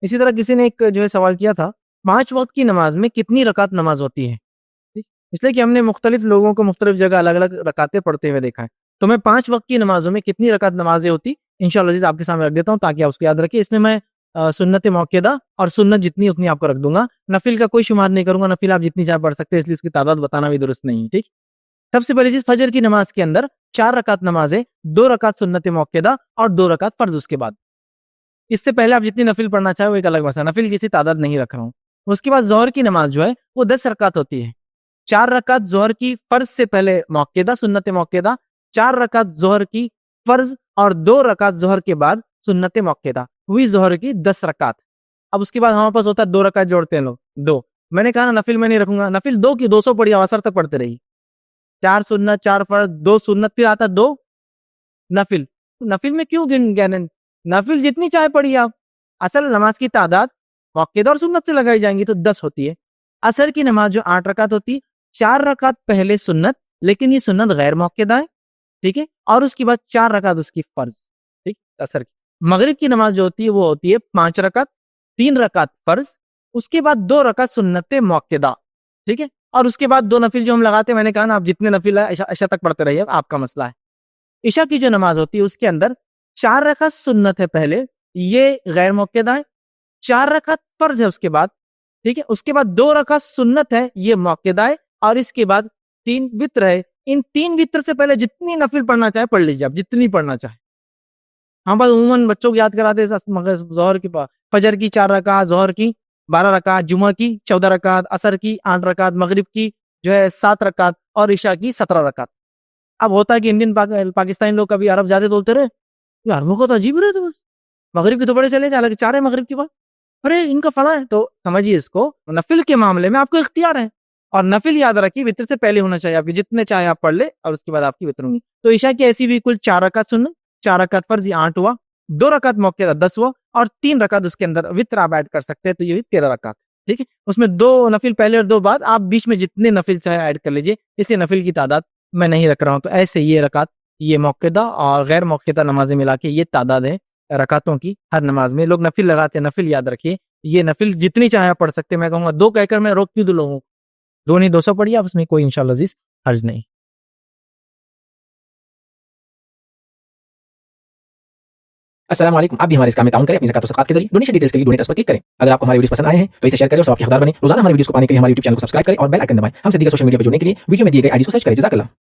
اسی طرح کسی نے ایک جو ہے سوال کیا تھا 5 وقت کی نماز میں کتنی رکعت نماز ہوتی ہے؟ اس لیے کہ ہم نے مختلف لوگوں کو مختلف جگہ الگ الگ رکعتیں پڑھتے ہوئے دیکھا ہے. تو میں 5 وقت کی نمازوں میں کتنی رکعت نمازیں ہوتی انشاءاللہ عزیز آپ کے سامنے رکھ دیتا ہوں تاکہ آپ اس کو یاد رکھیں. اس میں سنت موقعہ اور سنت جتنی اتنی آپ کو رکھ دوں گا. نفل کا کوئی شمار نہیں کروں گا. نفل آپ جتنی چاہے پڑھ سکتے ہیں، اس لیے اس کی تعداد بتانا بھی درست نہیں. ٹھیک. سب سے پہلی چیز فجر کی نماز کے اندر 4 رکعت نمازیں، 2 رکعت سنت موقعہ اور 2 رکعت فرض. اس کے بعد اس سے پہلے آپ جتنی نفل پڑھنا چاہے وہ ایک الگ مسئلہ، نفل کسی تعداد نہیں رکھ رہا ہوں. اس کے بعد ظہر کی نماز جو ہے وہ 10 رکعت ہوتی ہے. 4 رکعت ظہر کی فرض سے پہلے موقعہ سنت موقعہ، 4 رکعت ظہر کی فرض اور 2 رکعت ظہر کے بعد سنت موقعہ، ہوئی ظہر کی 10 رکعت. اب اس کے بعد ہمارے پاس ہوتا ہے 2 رکعت جوڑتے ہیں لوگ 2. میں نے کہا نا نفل میں نہیں رکھوں گا. نفل 2 کی 200 پڑھی عصر تک پڑھتے رہی. 4 سنت 4 فرض 2 سنت، پھر آتا 2 نفل. نفل میں کیوں گن نفل جتنی چاہے پڑھی آپ. اصل نماز کی تعداد موقعہ اور سنت سے لگائی جائیں گی تو 10 ہوتی ہے. عصر کی نماز جو 8 رکعت ہوتی، 4 رکعت پہلے سنت، لیکن یہ سنت غیر موقعہ ہے. ٹھیک ہے. اور اس کے بعد 4 رکعت اس کی فرض. ٹھیک. عصر کی. مغرب کی نماز جو ہوتی ہے وہ ہوتی ہے 5 رکعت، 3 رکعت فرض، اس کے بعد 2 رکعت سنت موقعہ. ٹھیک ہے. اور اس کے بعد 2 نفل جو ہم لگاتے ہیں، میں نے کہا نا آپ جتنے نفل ہے عشاء تک پڑھتے رہیے، آپ کا مسئلہ ہے. عشاء کی جو نماز ہوتی ہے اس کے اندر 4 رکعت سنت ہے پہلے، یہ غیر موقعہ ہے. 4 رکعت فرض ہے اس کے بعد. ٹھیک ہے. اس کے بعد 2 رکعت سنت ہے، یہ موقعہ ہے. اور اس کے بعد 3 وتر ہے. ان 3 وتر سے پہلے جتنی نفل پڑھنا چاہے پڑھ لیجیے، آپ جتنی پڑھنا چاہے. ہم بس عموماً بچوں کو یاد کراتے ہیں ظہر کی فجر کی 4 رکعت، ظہر کی 12 رکعت، جمعہ کی 14 رکعت، عصر کی 8 رکعت، مغرب کی جو ہے 7 رکعت اور عشاء کی 17 رکعت. اب ہوتا ہے کہ انڈین پاکستانی لوگ کبھی عرب زیادہ بولتے رہے یار، وہ تو عجیب رہے. تو بس مغرب کی تو بڑے چلے جا، 4 ہے مغرب کی بات، ارے ان کا فلاں ہے. تو سمجھیے اس کو، نفل کے معاملے میں آپ کو اختیار ہے. اور نفل یاد رکھیے وتر سے پہلے ہونا چاہیے. آپ کے جتنے چاہے آپ پڑھ لے اور اس کے بعد آپ کی وتر ہوں گی. تو عشاء کی ایسی بھی کل 4 رکعت سنت، 4 رکعت فرض، یہ 8 ہوا. 2 رکعت موقعہ 10 ہوا، اور 3 رکعت اس کے اندر وتر آپ ایڈ کر سکتے ہیں، تو یہ بھی 13 رکعت. ٹھیک ہے. اس میں 2 نفل پہلے اور 2 بعد، آپ بیچ میں جتنے نفل چاہے ایڈ کر لیجئے. اس لیے نفل کی تعداد میں نہیں رکھ رہا ہوں. تو ایسے یہ رکعت، یہ موقعہ اور غیر موقعہ نمازیں ملا کے یہ تعداد ہے رکعتوں کی ہر نماز میں. لوگ نفل لگاتے ہیں، نفل یاد رکھیے یہ نفل جتنی چاہے آپ پڑھ سکتے ہیں. میں کہوں گا 2 کہہ کر میں روک کیوں دوں لوگوں کو. 2 نہیں 200 پڑھیے آپ، اس میں کوئی انشاءاللہ عزیز حرج نہیں. السلام علیکم. آپ بھی ہمارے اس کام میں تعاون کریں اپنی زکات و صدقات کے ذریعے. ڈونیشن ڈیٹیلز کے لیے ڈونیٹ اس پر کلک کریں. اگر آپ کو ہمارے ویڈیوز پسند آئے ہیں تو اسے شیئر کریں اور سب کے حقدار بنیں. روزانہ ہمارے ویڈیوز کو پانے کے لیے ہمارے YouTube چینل کو سبسکرائب کریں اور بیل آئکن دبائیں. ہم سے دیگر سوشل میڈیا پر جڑنے کے لیے ویڈیو میں دیے گئے آئی ڈی کو سرچ کریں. جزاک اللہ.